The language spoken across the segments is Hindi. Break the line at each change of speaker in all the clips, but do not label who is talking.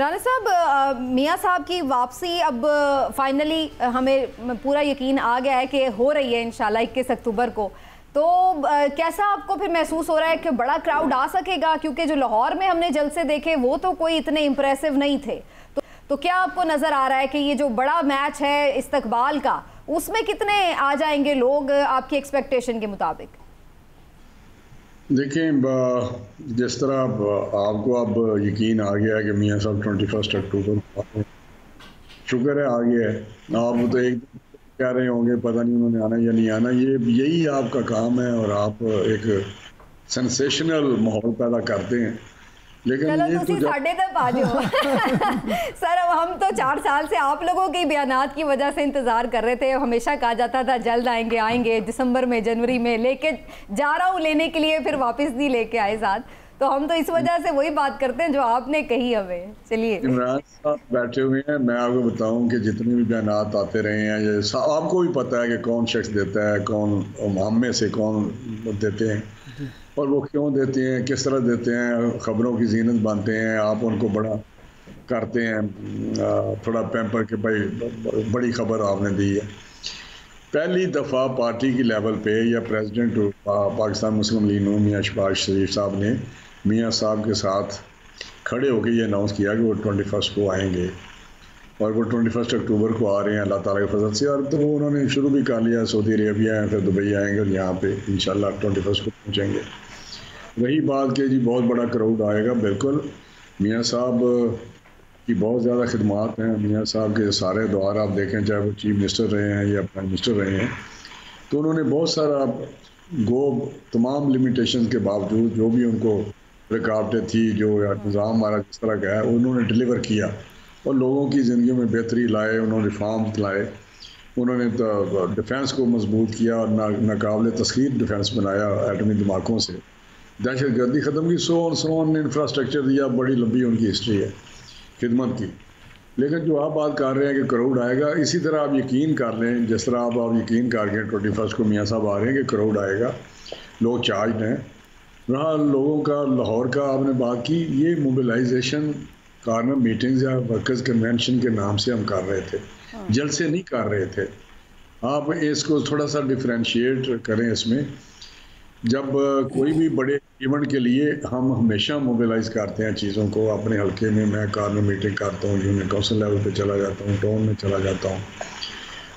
राना साहब, मियाँ साहब की वापसी अब फाइनली हमें पूरा यकीन आ गया है कि हो रही है इंशाल्लाह 21 अक्टूबर को। तो कैसा आपको फिर महसूस हो रहा है कि बड़ा क्राउड आ सकेगा? क्योंकि जो लाहौर में हमने जलसे देखे वो तो कोई इतने इम्प्रेसिव नहीं थे। तो क्या आपको नज़र आ रहा है कि ये जो बड़ा मैच है इस्तकबाल का, उसमें कितने आ जाएंगे लोग आपकी एक्सपेक्टेशन के मुताबिक?
देखें, जिस तरह आपको अब यकीन आ गया है कि मियाँ साहब 21 अक्टूबर, शुक्र है आ गया है। आप तो एक कह रहे होंगे पता नहीं उन्होंने आना या नहीं आना, यही आपका काम है और आप एक सेंसेशनल माहौल पैदा करते हैं। लेकिन
चलो
ये तो
साढ़े तक आ जाओ सर, अब हम तो 4 साल से आप लोगों के बयानात की वजह से इंतजार कर रहे थे। हमेशा कहा जाता था जल्द आएंगे आएंगे, दिसंबर में जनवरी में, लेके जा रहा हूँ लेने के लिए, फिर वापस नहीं लेके आए साथ। तो हम तो इस वजह से वही बात करते हैं जो आपने कही हमें। चलिए,
इमरान साहब बैठे हुए हैं, मैं आपको बताऊं कि जितने भी बयानात आते रहे हैं ये आपको भी पता है कि कौन शख्स देता है, कौन हम में से कौन देते हैं और वो क्यों देते हैं, किस तरह देते हैं, खबरों की जीनत बनते हैं, आप उनको बड़ा करते हैं, थोड़ा पैम्पर के भाई बड़ी खबर आपने दी है। पहली दफ़ा पार्टी की लेवल पे या प्रेसिडेंट पाकिस्तान मुस्लिम लीग नून मियाँ शहबाज शरीफ साहब ने मियाँ साहब के साथ खड़े होकर ये अनाउंस किया कि वो 21 को आएंगे और वो 21 अक्टूबर को आ रहे हैं अल्लाह ताला के फजल से। और तो वो उन्होंने शुरू भी कर लिया, सऊदी अरेबिया है, फिर दुबई आएंगे और यहाँ पे इंशाल्लाह 21 को पहुँचेंगे। रही बात कि जी बहुत बड़ा क्राउड आएगा, बिल्कुल मियाँ साहब की बहुत ज़्यादा खिदमात हैं। मियाँ साहब के सारे द्वार आप देखें, चाहे वो चीफ मिनिस्टर रहे हैं या प्राइम मिनिस्टर रहे हैं, तो उन्होंने बहुत सारा तमाम लिमिटेशन के बावजूद जो भी उनको रुकावटें थी, जो निज़ाम हमारा जिस तरह का है, उन्होंने डिलीवर किया और लोगों की ज़िंदगी में बेहतरी लाए, उन्होंने रिफॉर्म लाए, उन्होंने डिफेंस को मजबूत किया और नाकाबिल तस्खीर डिफेंस बनाया, एटमी धमाकों से दहशत गर्दी ख़त्म की, सोन इंफ्रास्ट्रक्चर दिया, बड़ी लंबी उनकी हिस्ट्री है खिदमत की। लेकिन जो आप बात कर रहे हैं कि क्राउड आएगा, इसी तरह आप यकीन कर लें, जिस तरह आप यकीन कर गए 21 को मियाँ साहब आ रहे हैं कि क्राउड आएगा, लोग चार्ज हैं। रहा लोगों का लाहौर का आपने बात की, ये मोबिलाइजेशन कार्नर मीटिंग्स या वर्कर्स कन्वेंशन के नाम से हम कर रहे थे, जलसे नहीं कर रहे थे। आप इसको थोड़ा सा डिफ्रेंशिएट करें इसमें। जब कोई भी बड़े इवेंट के लिए हम हमेशा मोबिलाइज करते हैं चीज़ों को अपने हल्के में, मैं कार्नर मीटिंग करता हूँ, यूनियन काउंसिल लेवल पे चला जाता हूँ, टाउन में चला जाता हूँ,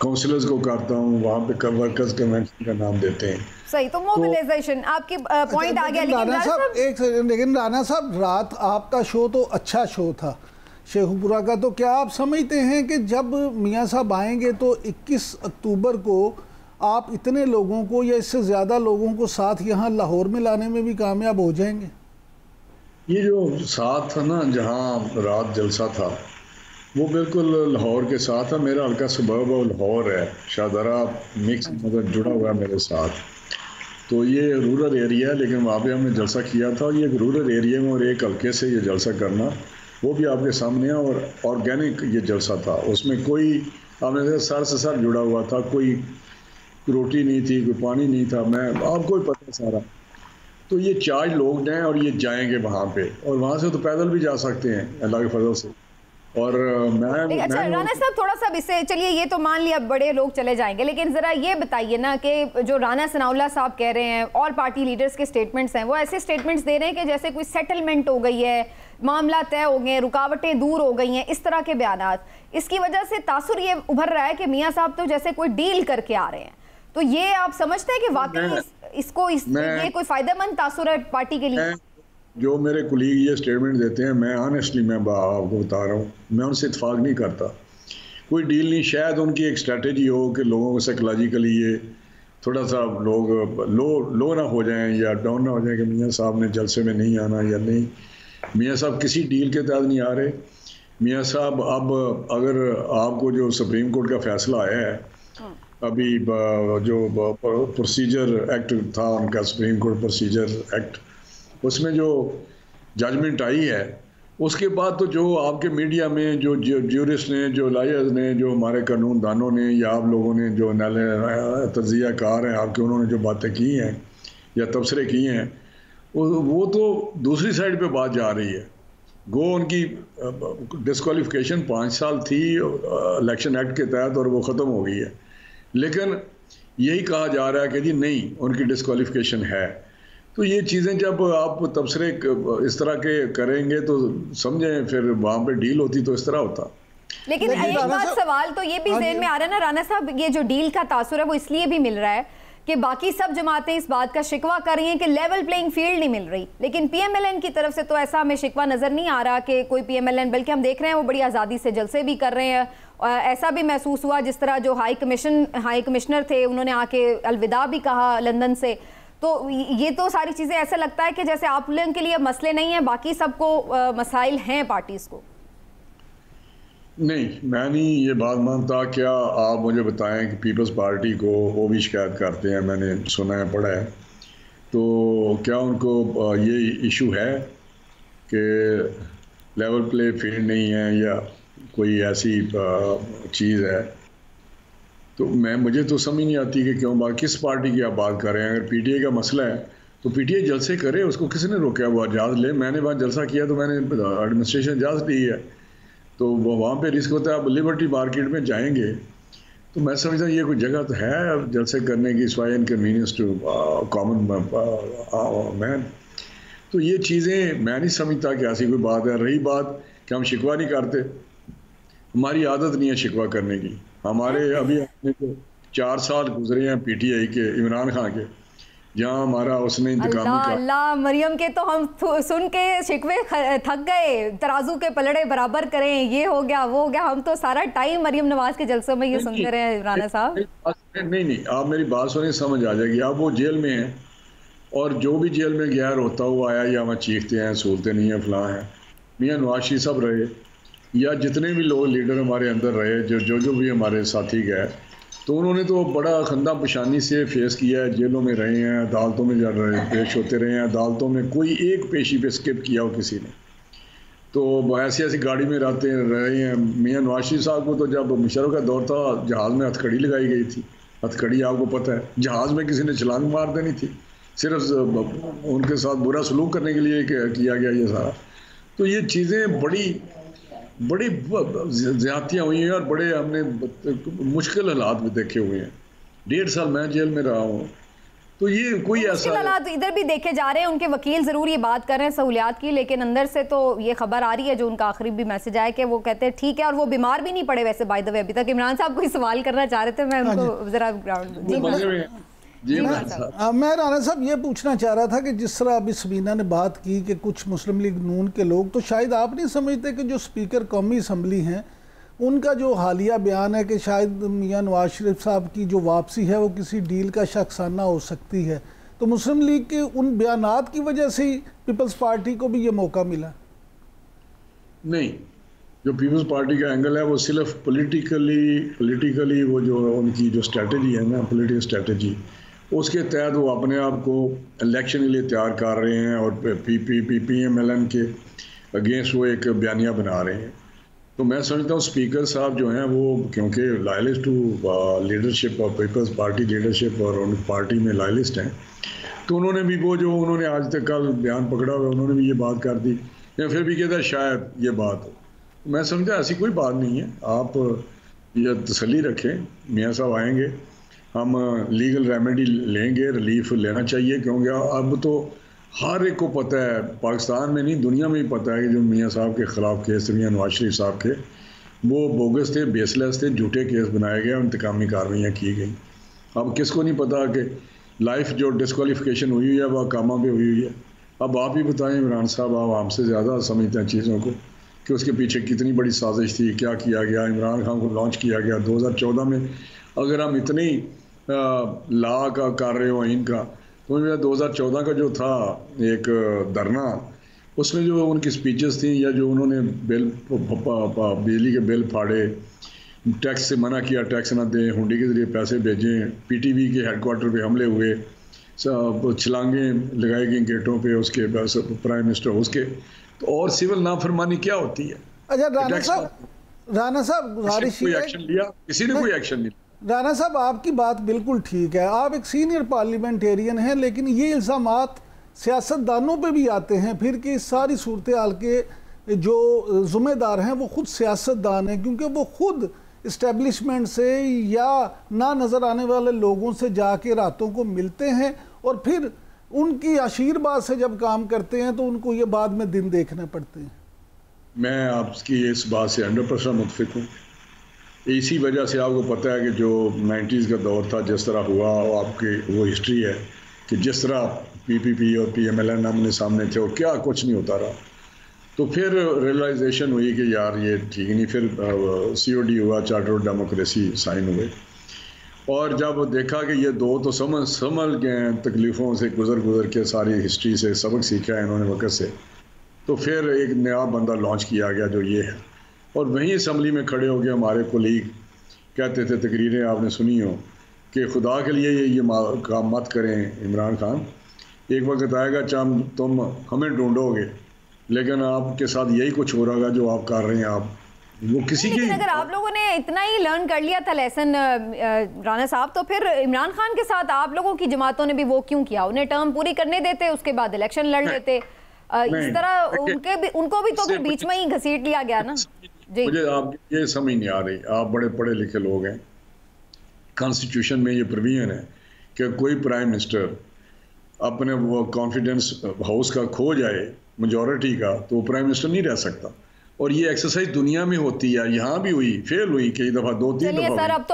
काउंसिलर्स को करता हूँ, वहाँ पे वर्कर्स कन्वेंशन का नाम देते हैं।
सही, तो मोबिलाइजेशन आपकी पॉइंट आ गया।
लेकिन राना साहब, रात आपका शो तो अच्छा शो था शेखुपुरा का, तो क्या आप समझते हैं कि जब मियाँ साहब आएंगे तो 21 अक्टूबर को आप इतने लोगों को या इससे ज़्यादा लोगों को साथ यहाँ लाहौर में लाने में भी कामयाब हो जाएंगे?
ये जो साथ था ना, जहाँ रात जलसा था, वो बिल्कुल लाहौर के साथ है। मेरा हल्का सबब और लाहौर है, शाहदरा मिक्स मतलब जुड़ा हुआ है मेरे साथ। तो ये रूरल एरिया है, लेकिन वहाँ पे हमने जलसा किया था। और ये एक रूरल एरिया में और एक हल्के से ये जलसा करना, वो भी आपके सामने है। और ऑर्गेनिक ये जलसा था, उसमें कोई आपने सर से सर जुड़ा हुआ था, कोई रोटी नहीं थी, कोई पानी नहीं था, मैं आपको ही पता है सारा। तो ये 4 लोग हैं और ये जाएंगे वहाँ पे, और वहाँ से तो पैदल भी जा सकते हैं अल्लाह के फजल से। और
अच्छा राना साहब, थोड़ा सा इससे चलिए, ये तो मान लिया बड़े लोग चले जाएंगे, लेकिन ज़रा ये बताइए ना कि जो राना सनाउल्लाह साहब कह रहे हैं और पार्टी लीडर्स के स्टेटमेंट्स हैं, वो ऐसे स्टेटमेंट्स दे रहे हैं कि जैसे कोई सेटलमेंट हो गई है, मामला तय हो गए, रुकावटें दूर हो गई हैं, इस तरह के बयानात। इसकी वजह से तासुर ये उभर रहा है कि मियाँ साहब तो जैसे कोई डील करके आ रहे हैं। तो ये आप समझते हैं कि वाकई ये कोई फायदेमंद तासुर है पार्टी के लिए?
जो मेरे कुलीग ये स्टेटमेंट देते हैं, मैं ऑनेस्टली मैं आपको बता रहा हूँ, मैं उनसे इत्तेफाक नहीं करता। कोई डील नहीं, शायद उनकी एक स्ट्रेटजी हो कि लोगों को साइकोलॉजिकली ये थोड़ा सा लोग लो ना हो जाएं या डाउन ना हो जाएं कि मियाँ साहब ने जलसे में नहीं आना या नहीं। मियाँ साहब किसी डील के तहत नहीं आ रहे। मियाँ साहब अब अगर आपको जो सुप्रीम कोर्ट का फैसला आया है, अभी जो प्रोसीजर एक्ट था उनका, सुप्रीम कोर्ट प्रोसीजर एक्ट, उसमें जो जजमेंट आई है, उसके बाद तो जो आपके मीडिया में जो ज्यूरिस्ट ने, जो लॉयर्स ने, जो हमारे कानून दानों ने या आप लोगों ने जो तज्जिया कार हैं आपके, उन्होंने जो बातें की हैं या तबसरे किए हैं, वो तो दूसरी साइड पे बात जा रही है। गो उनकी डिस्क्वालिफिकेशन 5 साल थी इलेक्शन एक्ट के तहत और वो ख़त्म हो गई है, लेकिन यही कहा जा रहा है कि जी नहीं उनकी डिस्क्वालिफिकेशन है। तो ये चीज़ें जब आप तबसरे इस तरह के करेंगे तो समझें फिर वहाँ पे डील होती तो इस तरह होता।
लेकिन एक बात सवाल तो ये भी ज़हन में आ रहा है ना राना साहब, ये जो डील का तासुर है वो इसलिए भी मिल रहा है कि बाकी सब जमातें इस बात का शिकवा कर रही हैं कि लेवल प्लेइंग फील्ड नहीं मिल रही, लेकिन पीएमएलएन की तरफ से तो ऐसा हमें शिकवा नजर नहीं आ रहा कि कोई पीएमएलएन, बल्कि हम देख रहे हैं वो बड़ी आज़ादी से जलसे भी कर रहे हैं। ऐसा भी महसूस हुआ जिस तरह जो हाई कमिश्नर थे उन्होंने आके अलविदा भी कहा लंदन से। तो ये तो सारी चीज़ें ऐसा लगता है कि जैसे आप लोगों के लिए मसले नहीं हैं, बाकी सबको मसाइल हैं पार्टीज़ को।
नहीं, मैं नहीं ये बात मानता। क्या आप मुझे बताएं कि पीपल्स पार्टी को वो भी शिकायत करते हैं, मैंने सुना है पढ़ा है, तो क्या उनको ये इशू है कि लेवल प्ले फील्ड नहीं है या कोई ऐसी चीज़ है? तो मुझे तो समझ नहीं आती कि क्यों किस पार्टी की आप बात कर रहे हैं। अगर पीटीआई का मसला है तो पीटीआई जलसे करे, उसको किसने रोका? वो इजाज़त ले। मैंने वहाँ जलसा किया तो मैंने एडमिनिस्ट्रेशन इजाज़त ली है, तो वहाँ पे रिस्क होता है। आप लिबर्टी मार्केट में जाएंगे तो मैं समझता हूँ ये कोई जगह तो है जलसे करने की, स्वाई इनकन्वीनियंस टू कॉमन मैन। तो ये चीज़ें मैं नहीं समझता कि ऐसी कोई बात है। रही बात कि हम शिकवा नहीं करते, हमारी आदत नहीं है शिकवा करने की। हमारे अभी 4 साल गुजरे हैं पीटीआई के, इमरान खान के, जहाँ हमारा उसने इंतकामी
अल्लाह मरियम के तो हम सुन के शिकवे थक गए, तराजू के पलड़े बराबर करें, ये हो गया वो हो गया। हम तो सारा टाइम मरियम नवाज के जलसों में ये सुनते रहे हैं राना साहब।
नहीं, आप मेरी बात सुनिए, समझ आ जाएगी। आप वो जेल में हैं और जो भी जेल में गया रोता हुआ आया या वहाँ चीखते हैं सहूलतें नहीं है फलां है, मियाँ नवाज शरीफ साहब रहे या जितने भी लोग लीडर हमारे अंदर रहे, जो भी हमारे साथी गए, तो उन्होंने तो बड़ा खंदा पेशानी से फेस किया है। जेलों में रहे हैं, अदालतों में जा रहे पेश होते रहे हैं, अदालतों में कोई एक पेशी पे स्किप किया हो किसी ने, तो ऐसी ऐसी गाड़ी में रहते रहे हैं। मियाँ नवाज शरीफ साहब को तो जब मुशर्रफ का दौर था जहाज़ में हथकड़ी लगाई गई थी। हथकड़ी आपको पता है, जहाज़ में किसी ने छलांग मार देनी थी, सिर्फ उनके साथ बुरा सलूक करने के लिए किया गया ये सारा। तो ये चीज़ें बड़ी ज़्यादतियाँ हुई हैं और बड़े हमने मुश्किल हालात भी देखे हुए हैं। 1.5 साल मैं जेल में रहा हूँ, तो ये कोई ऐसा
हालात इधर भी देखे जा रहे हैं। उनके वकील ज़रूर ये बात कर रहे हैं सहूलियात की, लेकिन अंदर से तो ये खबर आ रही है, जो उनका आखिरी भी मैसेज आया कि वो कहते हैं ठीक है, और वो बीमार भी नहीं पड़े वैसे बाय द वे अभी तक। इमरान साहब कोई सवाल करना चाह रहे थे, मैं उनको ज़रा ग्राउंड
मैं राना साहब ये पूछना चाह रहा था कि जिस तरह अभी सबीना ने बात की कि कुछ मुस्लिम लीग नून के लोग, तो शायद आप नहीं समझते कि जो स्पीकर कौमी असम्बली हैं उनका जो हालिया बयान है कि शायद मियाँ नवाज शरीफ साहब की जो वापसी है वो किसी डील का शख्साना हो सकती है, तो मुस्लिम लीग के उन बयानात की वजह से ही पीपल्स पार्टी को भी ये मौका मिला? नहीं,
जो पीपल्स पार्टी का एंगल है वो सिर्फ पॉलिटिकली वो जो उनकी जो स्ट्रेटजी है ना, पॉलिटिकल स्ट्रेटजी, उसके तहत वो अपने आप को इलेक्शन के लिए तैयार कर रहे हैं और पीएमएलएन के अगेंस्ट वो एक बयानिया बना रहे हैं। तो मैं समझता हूँ स्पीकर साहब जो हैं वो क्योंकि लॉयलिस्ट टू लीडरशिप और पीपल्स पार्टी लीडरशिप और उन पार्टी में लॉयलिस्ट हैं, तो उन्होंने भी वो जो उन्होंने आज तक कल बयान पकड़ा हुआ उन्होंने भी ये बात कर दी, या फिर भी कहता है शायद ये बात हो। मैं समझा ऐसी कोई बात नहीं है। आप ये तसल्ली रखें, मियाँ साहब आएंगे, हम लीगल रेमेडी लेंगे, रिलीफ लेना चाहिए, क्योंकि अब तो हर एक को पता है, पाकिस्तान में नहीं दुनिया में ही पता है कि जो मियाँ साहब के ख़िलाफ़ केस थे, मियाँ नवाज शरीफ साहब के, वो बोगस थे, बेसलेस थे, झूठे केस बनाए गए, इंतकामी कार्रवाइयाँ की गई। अब किसको नहीं पता कि लाइफ जो डिस्क्वालिफिकेशन हुई है वह कामा पे हुई है। अब आप ही बताएं इमरान साहब, आप हमसे ज़्यादा समझते हैं चीज़ों को कि उसके पीछे कितनी बड़ी साजिश थी, क्या किया गया। इमरान खान को लॉन्च किया गया 2014 में। अगर हम इतनी ला का कर रहे हो इनका, तो मेरा 2014 का जो था एक धरना, उसमें जो उनकी स्पीचेस थी या जो उन्होंने बिजली के बिल फाड़े, टैक्स से मना किया, टैक्स ना दें, हुंडी के ज़रिए पैसे भेजें, पीटीवी के हेडक्वार्टर पे हमले हुए, छलांगें लगाई गई गेटों पे उसके प्राइम मिनिस्टर उसके, तो और सिविल नाफरमानी क्या होती है?
अच्छा राना साहब गुजारिश
कोई एक्शन लिया? किसी ने कोई एक्शन नहीं।
राना साहब आपकी बात बिल्कुल ठीक है, आप एक सीनियर पार्लियामेंटेरियन हैं, लेकिन ये इल्ज़ामात सियासतदानों पे भी आते हैं फिर कि इस सारी सूरत हाल के जो ज़िम्मेदार हैं वो खुद सियासतदान हैं, क्योंकि वो खुद इस्टेब्लिशमेंट से या ना नज़र आने वाले लोगों से जाके रातों को मिलते हैं और फिर उनकी आशीर्वाद से जब काम करते हैं तो उनको ये बाद में दिन देखने पड़ते हैं।
मैं आपकी इस बात से 100% मुतफिक हूँ। इसी वजह से आपको पता है कि जो 90s का दौर था, जिस तरह हुआ, आपकी वो हिस्ट्री है कि जिस तरह PPP और PMLN आमने सामने थे और क्या कुछ नहीं होता रहा, तो फिर रियलाइजेशन हुई कि यार ये ठीक नहीं। फिर COD हुआ, चार्टर ऑफ डेमोक्रेसी साइन हुए, और जब देखा कि ये दो तो समझ गए, तकलीफ़ों से गुजर के सारी हिस्ट्री से सबक सीखा है इन्होंने वक्त से, तो फिर एक नया बंदा लॉन्च किया गया जो ये है। और वहीं असम्बली में खड़े हो गए हमारे कोलीग, कहते थे, तकरीरें आपने सुनी हो कि खुदा के लिए ये काम मत करें इमरान खान, एक वक्त आएगा चाहे तुम हमें ढूंढोगे लेकिन आपके साथ यही कुछ हो रहा है जो आप कर रहे हैं। आप वो किसी की,
अगर आप लोगों ने इतना ही लर्न कर लिया था लेसन राना साहब, तो फिर इमरान खान के साथ आप लोगों की जमातों ने भी वो क्यों किया? उन्हें टर्म पूरी करने देते, उसके बाद इलेक्शन लड़ लेते। इस तरह उनको भी तो फिर बीच में ही घसीट लिया गया ना। जी,
मुझे आप ये समझ नहीं आ रही। आप बड़े पढ़े लिखे लोग हैं, कॉन्स्टिट्यूशन में ये प्रोविजन है कि कोई प्राइम मिनिस्टर अपने वो कॉन्फिडेंस हाउस का खो जाए, मेजॉरिटी का, तो प्राइम मिनिस्टर नहीं रह सकता। और ये एक्सरसाइज दुनिया में होती है, यहाँ भी हुई, फेल हुई कई दफ़ा, 2-3 दफ़ा।
सर अब तो